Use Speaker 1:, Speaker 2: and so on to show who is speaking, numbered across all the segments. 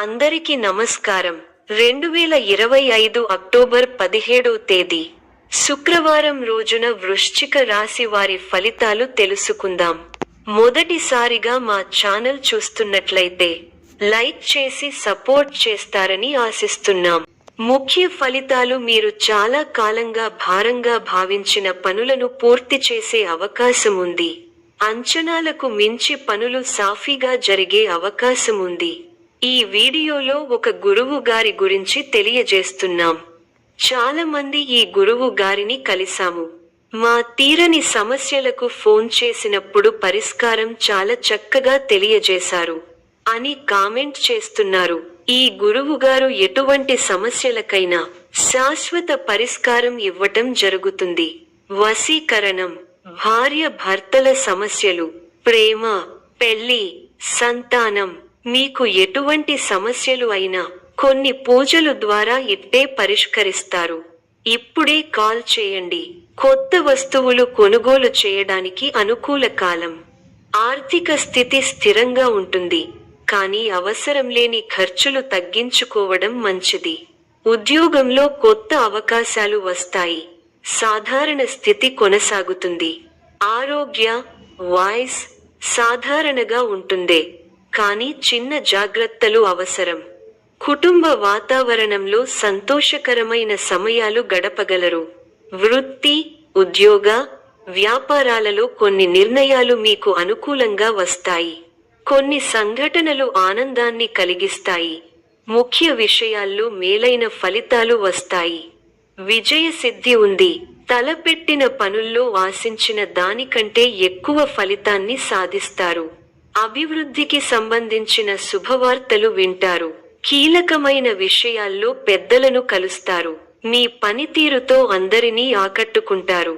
Speaker 1: అందరికీ నమస్కారం. 2025 అక్టోబర్ 17వ తేదీ శుక్రవారం రోజున వృశ్చిక రాశి వారి ఫలితాలు తెలుసుకుందాం. మొదటిసారిగా మా ఛానల్ చూస్తున్నట్లయితే లైక్ చేసి సపోర్ట్ చేస్తారని ఆశిస్తున్నాం. ముఖ్య ఫలితాలు: మీరు చాలా కాలంగా భారంగా భావించిన పనులను పూర్తి చేసే అవకాశం ఉంది. అంచనాలకు మించి పనులు సాఫీగా జరిగే అవకాశం ఉంది. ఈ వీడియోలో ఒక గురువు గారి గురించి తెలియజేస్తున్నాం. చాలా మంది ఈ గురువు గారిని కలిసాము. మా తీరని సమస్యలకు ఫోన్ చేసినప్పుడు పరిష్కారం చాలా చక్కగా తెలియజేశారు అని కామెంట్ చేస్తున్నారు. ఈ గురువుగారు ఎటువంటి సమస్యలకైనా శాశ్వత పరిష్కారం ఇవ్వటం జరుగుతుంది. వశీకరణం, భార్య భర్తల సమస్యలు, ప్రేమ, పెళ్లి, సంతానం, మీకు ఎటువంటి సమస్యలు అయినా కొన్ని పూజలు ద్వారా ఇట్టే పరిష్కరిస్తారు. ఇప్పుడే కాల్ చేయండి. కొత్త వస్తువులు కొనుగోలు చేయడానికి అనుకూల కాలం. ఆర్థిక స్థితి స్థిరంగా ఉంటుంది, కానీ అవసరం లేని ఖర్చులు తగ్గించుకోవడం మంచిది. ఉద్యోగంలో కొత్త అవకాశాలు వస్తాయి. సాధారణ స్థితి కొనసాగుతుంది. ఆరోగ్య వాయిస్ సాధారణగా ఉంటుందే, కానీ చిన్న జాగ్రత్తలు అవసరం. కుటుంబ వాతావరణంలో సంతోషకరమైన సమయాలు గడపగలరు. వృత్తి, ఉద్యోగ, వ్యాపారాలలో కొన్ని నిర్ణయాలు మీకు అనుకూలంగా వస్తాయి. కొన్ని సంఘటనలు ఆనందాన్ని కలిగిస్తాయి. ముఖ్య విషయాల్లో మేలైన ఫలితాలు వస్తాయి. విజయ సిద్ధి ఉంది. తలపెట్టిన పనుల్లో ఆశించిన దానికంటే ఎక్కువ ఫలితాన్ని సాధిస్తారు. అభివృద్ధికి సంబంధించిన శుభవార్తలు వింటారు. కీలకమైన విషయాల్లో పెద్దలను కలుస్తారు. మీ పనితీరుతో అందరినీ ఆకట్టుకుంటారు.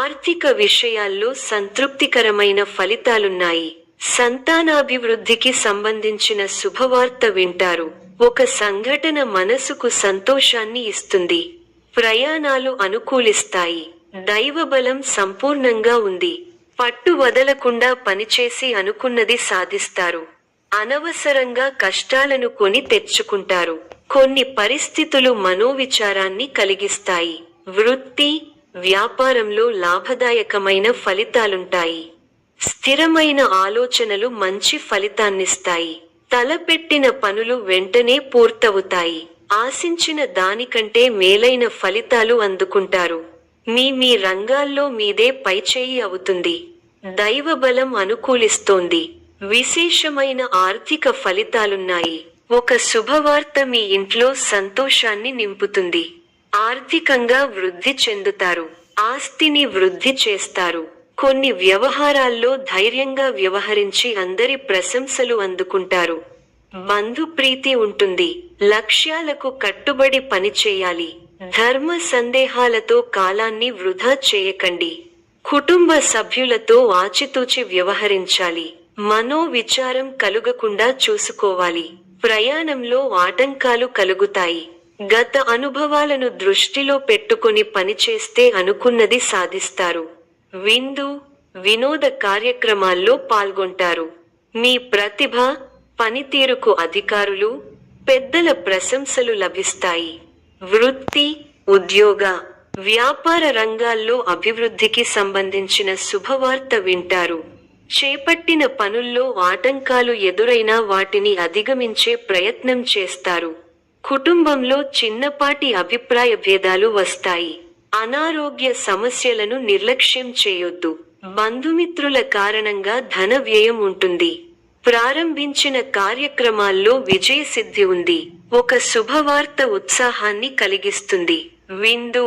Speaker 1: ఆర్థిక విషయాల్లో సంతృప్తికరమైన ఫలితాలున్నాయి. సంతానాభివృద్ధికి సంబంధించిన శుభవార్త వింటారు. ఒక సంఘటన మనసుకు సంతోషాన్ని ఇస్తుంది. ప్రయాణాలు అనుకూలిస్తాయి. దైవబలం సంపూర్ణంగా ఉంది. పట్టు వదలకుండా పనిచేసి అనుకున్నది సాధిస్తారు. అనవసరంగా కష్టాలను కొని తెచ్చుకుంటారు. కొన్ని పరిస్థితులు మనోవిచారాన్ని కలిగిస్తాయి. వృత్తి, వ్యాపారంలో లాభదాయకమైన ఫలితాలుంటాయి. స్థిరమైన ఆలోచనలు మంచి ఫలితాన్నిస్తాయి. తలపెట్టిన పనులు వెంటనే పూర్తవుతాయి. ఆశించిన దానికంటే మేలైన ఫలితాలు అందుకుంటారు. మీ రంగాల్లో మీదే పైచేయి అవుతుంది. దైవబలం అనుకూలిస్తోంది. విశేషమైన ఆర్థిక ఫలితాలున్నాయి. ఒక శుభవార్త మీ ఇంట్లో సంతోషాన్ని నింపుతుంది. ఆర్థికంగా వృద్ధి చెందుతారు. ఆస్తిని వృద్ధి చేస్తారు. కొన్ని వ్యవహారాల్లో ధైర్యంగా వ్యవహరించి అందరి ప్రశంసలు అందుకుంటారు. బంధుప్రీతి ఉంటుంది. లక్ష్యాలకు కట్టుబడి పనిచేయాలి. ధర్మ సందేహాలతో కాలాన్ని వృధా చేయకండి. కుటుంబ సభ్యులతో ఆచితూచి వ్యవహరించాలి. మనోవిచారం కలుగకుండా చూసుకోవాలి. ప్రయాణంలో ఆటంకాలు కలుగుతాయి. గత అనుభవాలను దృష్టిలో పెట్టుకొని పనిచేస్తే అనుకున్నది సాధిస్తారు. విందు, వినోద కార్యక్రమాల్లో పాల్గొంటారు. మీ ప్రతిభ, పనితీరుకు అధికారులు, పెద్దల ప్రశంసలు లభిస్తాయి. వృత్తి, ఉద్యోగ, వ్యాపార రంగాల్లో అభివృద్ధికి సంబంధించిన శుభవార్త వింటారు. చేపట్టిన పనుల్లో ఆటంకాలు ఎదురైనా వాటిని అధిగమించే ప్రయత్నం చేస్తారు. కుటుంబంలో చిన్నపాటి అభిప్రాయ భేదాలు వస్తాయి. అనారోగ్య సమస్యలను నిర్లక్ష్యం చేయొద్దు. బంధుమిత్రుల కారణంగా ధన వ్యయం ఉంటుంది. ప్రారంభించిన కార్యక్రమాల్లో విజయ సిద్ధి ఉంది. ఒక శుభవార్త ఉత్సాహాన్ని కలిగిస్తుంది. విందు,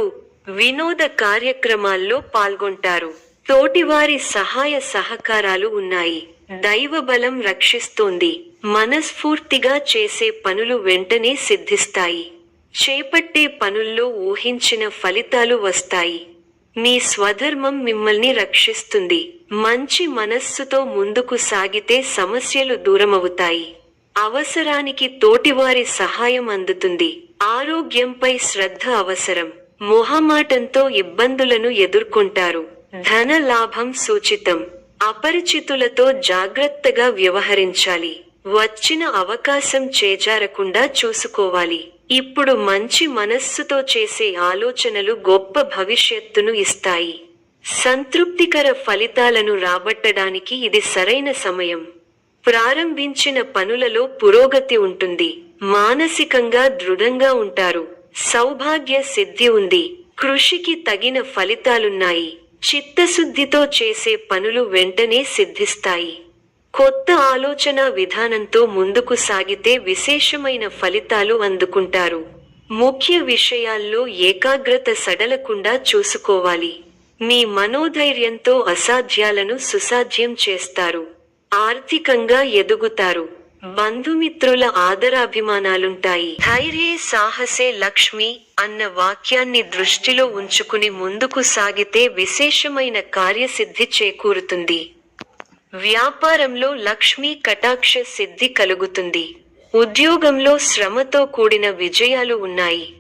Speaker 1: వినోద కార్యక్రమాల్లో పాల్గొంటారు. తోటివారి సహాయ సహకారాలు ఉన్నాయి. దైవబలం రక్షిస్తోంది. మనస్ఫూర్తిగా చేసే పనులు వెంటనే సిద్ధిస్తాయి. చేపట్టే పనుల్లో ఊహించిన ఫలితాలు వస్తాయి. మీ స్వధర్మం మిమ్మల్ని రక్షిస్తుంది. మంచి మనస్సుతో ముందుకు సాగితే సమస్యలు దూరమవుతాయి. అవసరానికి తోటివారి సహాయం అందుతుంది. ఆరోగ్యంపై శ్రద్ధ అవసరం. మొహమాటంతో ఇబ్బందులను ఎదుర్కొంటారు. ధన లాభం సూచితం. అపరిచితులతో జాగ్రత్తగా వ్యవహరించాలి. వచ్చిన అవకాశం చేజారకుండా చూసుకోవాలి. ఇప్పుడు మంచి మనస్సుతో చేసే ఆలోచనలు గొప్ప భవిష్యత్తును ఇస్తాయి. సంతృప్తికర ఫలితాలను రాబట్టడానికి ఇది సరైన సమయం. ప్రారంభించిన పనులలో పురోగతి ఉంటుంది. మానసికంగా దృఢంగా ఉంటారు. సౌభాగ్య సిద్ధి ఉంది. కృషికి తగిన ఫలితాలున్నాయి. చిత్తశుద్ధితో చేసే పనులు వెంటనే సిద్ధిస్తాయి. కొత్త ఆలోచన విధానంతో ముందుకు సాగితే విశేషమైన ఫలితాలు అందుకుంటారు. ముఖ్య విషయాల్లో ఏకాగ్రత సడలకుండా చూసుకోవాలి. మీ మనోధైర్యంతో అసాధ్యాలను సుసాధ్యం చేస్తారు. ఆర్థికంగా ఎదుగుతారు. బంధుమిత్రుల ఆదరాభిమానాలుంటాయి. ధైర్యే సాహసే లక్ష్మి అన్న వాక్యాన్ని దృష్టిలో ఉంచుకుని ముందుకు సాగితే విశేషమైన కార్యసిద్ధి చేకూరుతుంది. వ్యాపారంలో లక్ష్మీ కటాక్ష సిద్ధి కలుగుతుంది. ఉద్యోగంలో శ్రమతో కూడిన విజయాలు ఉన్నాయి.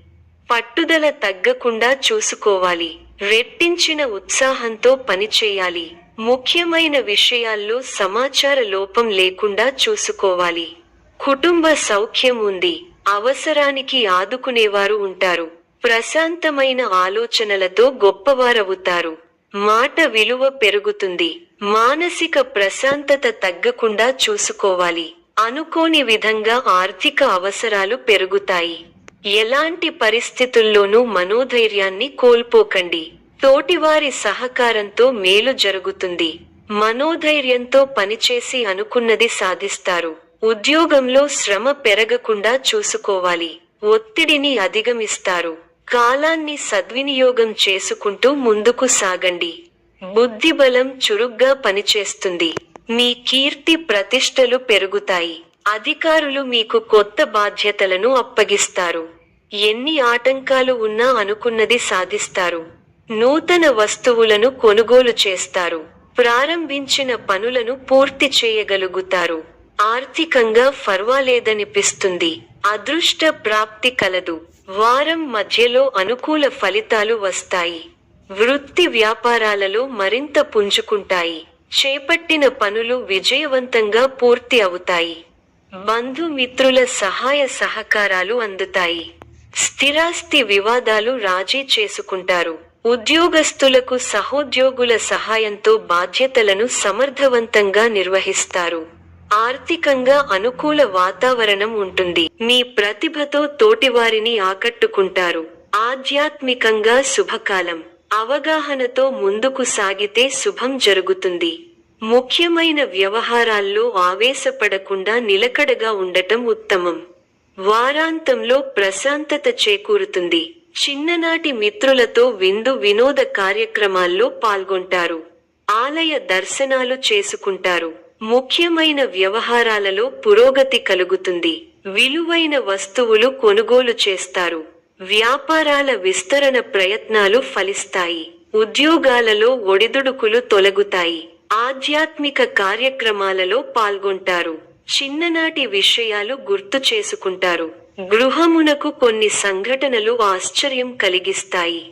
Speaker 1: పట్టుదల తగ్గకుండా చూసుకోవాలి. రెట్టించిన ఉత్సాహంతో పనిచేయాలి. ముఖ్యమైన విషయాల్లో సమాచార లోపం లేకుండా చూసుకోవాలి. కుటుంబ సౌఖ్యం ఉంది. అవసరానికి ఆదుకునేవారు ఉంటారు. ప్రశాంతమైన ఆలోచనలతో గొప్పవారవుతారు. మాట విలువ పెరుగుతుంది. మానసిక ప్రశాంతత తగ్గకుండా చూసుకోవాలి. అనుకోని విధంగా ఆర్థిక అవసరాలు పెరుగుతాయి. ఎలాంటి పరిస్థితుల్లోనూ మనోధైర్యాన్ని కోల్పోకండి. తోటివారి సహకారంతో మేలు జరుగుతుంది. మనోధైర్యంతో పనిచేసి అనుకున్నది సాధిస్తారు. ఉద్యోగంలో శ్రమ పెరగకుండా చూసుకోవాలి. ఒత్తిడిని అధిగమిస్తారు. కాలాన్ని సద్వినియోగం చేసుకుంటూ ముందుకు సాగండి. బుద్ధిబలం చురుగ్గా పనిచేస్తుంది. మీ కీర్తి ప్రతిష్టలు పెరుగుతాయి. అధికారులు మీకు కొత్త బాధ్యతలను అప్పగిస్తారు. ఎన్ని ఆటంకాలు ఉన్నా అనుకున్నది సాధిస్తారు. నూతన వస్తువులను కొనుగోలు చేస్తారు. ప్రారంభించిన పనులను పూర్తి చేయగలుగుతారు. ఆర్థికంగా ఫర్వాలేదనిపిస్తుంది. అదృష్ట ప్రాప్తి కలదు. వారం మధ్యలో అనుకూల ఫలితాలు వస్తాయి. వృత్తి వ్యాపారాలలో మరింత పుంజుకుంటాయి. చేపట్టిన పనులు విజయవంతంగా పూర్తి అవుతాయి. బంధుమిత్రుల సహాయ సహకారాలు అందుతాయి. స్థిరాస్తి వివాదాలు రాజీ చేసుకుంటారు. ఉద్యోగస్తులకు సహోద్యోగుల సహాయంతో బాధ్యతలను సమర్థవంతంగా నిర్వహిస్తారు. ఆర్థికంగా అనుకూల వాతావరణం ఉంటుంది. మీ ప్రతిభతో తోటివారిని ఆకట్టుకుంటారు. ఆధ్యాత్మికంగా శుభకాలం. అవగాహనతో ముందుకు సాగితే శుభం జరుగుతుంది. ముఖ్యమైన వ్యవహారాల్లో ఆవేశపడకుండా నిలకడగా ఉండటం ఉత్తమం. వారాంతంలో ప్రశాంతత చేకూరుతుంది. చిన్ననాటి మిత్రులతో విందు వినోద కార్యక్రమాల్లో పాల్గొంటారు. ఆలయ దర్శనాలు చేసుకుంటారు. ముఖ్యమైన వ్యవహారాలలో పురోగతి కలుగుతుంది. విలువైన వస్తువులు కొనుగోలు చేస్తారు. వ్యాపారాల విస్తరణ ప్రయత్నాలు ఫలిస్తాయి. ఉద్యోగాలలో ఒడిదుడుకులు తొలగుతాయి. ఆధ్యాత్మిక కార్యక్రమాలలో పాల్గొంటారు. చిన్ననాటి విషయాలు గుర్తు చేసుకుంటారు. గృహమునకు కొన్ని సంఘటనలు ఆశ్చర్యం కలిగిస్తాయి.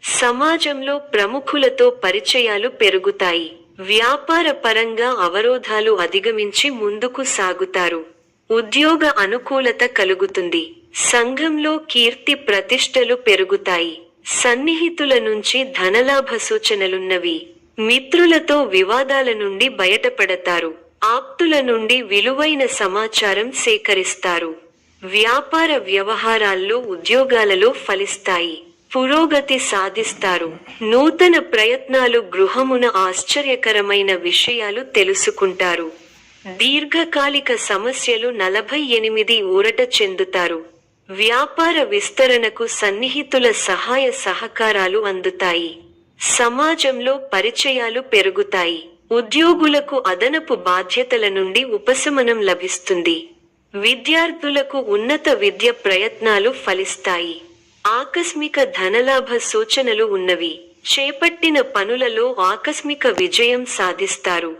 Speaker 1: సమాజంలో ప్రముఖులతో పరిచయాలు పెరుగుతాయి. వ్యాపార పరంగా అవరోధాలు అధిగమించి ముందుకు సాగుతారు. ఉద్యోగ అనుకూలత కలుగుతుంది. సంఘంలో కీర్తి ప్రతిష్టలు పెరుగుతాయి. సన్నిహితుల నుంచి ధనలాభ సూచనలున్నవి. మిత్రులతో వివాదాల నుండి బయటపడతారు. ఆప్తుల నుండి విలువైన సమాచారం సేకరిస్తారు. వ్యాపార వ్యవహారాల్లో ఉద్యోగాలలో ఫలిస్తాయి. పురోగతి సాధిస్తారు. నూతన ప్రయత్నాలు గృహమున ఆశ్చర్యకరమైన విషయాలు తెలుసుకుంటారు. దీర్ఘకాలిక సమస్యలు 48 ఊరట చెందుతారు. వ్యాపార విస్తరణకు సన్నిహితుల సహాయ సహకారాలు అందుతాయి. సమాజంలో పరిచయాలు పెరుగుతాయి. ఉద్యోగులకు అదనపు బాధ్యతల నుండి ఉపశమనం లభిస్తుంది. విద్యార్థులకు ఉన్నత విద్య ప్రయత్నాలు ఫలిస్తాయి. ఆకస్మిక ధనలాభ సూచనలు ఉన్నవి. చేపట్టిన పనులలో ఆకస్మిక విజయం సాధిస్తారు.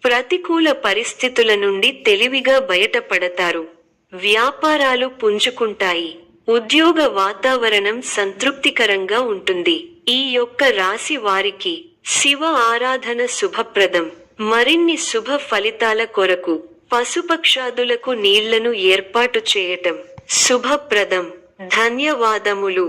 Speaker 1: ప్రతికూల పరిస్థితుల నుండి తెలివిగా బయటపడతారు. వ్యాపారాలు పుంజుకుంటాయి. ఉద్యోగ వాతావరణం సంతృప్తికరంగా ఉంటుంది. ఈ యొక్క రాశి వారికి శివ ఆరాధన శుభప్రదం. మరిన్ని శుభ ఫలితాల కొరకు పశుపక్షాదులకు నీళ్లను ఏర్పాటు చేయటం శుభప్రదం. ధన్యవాదములు.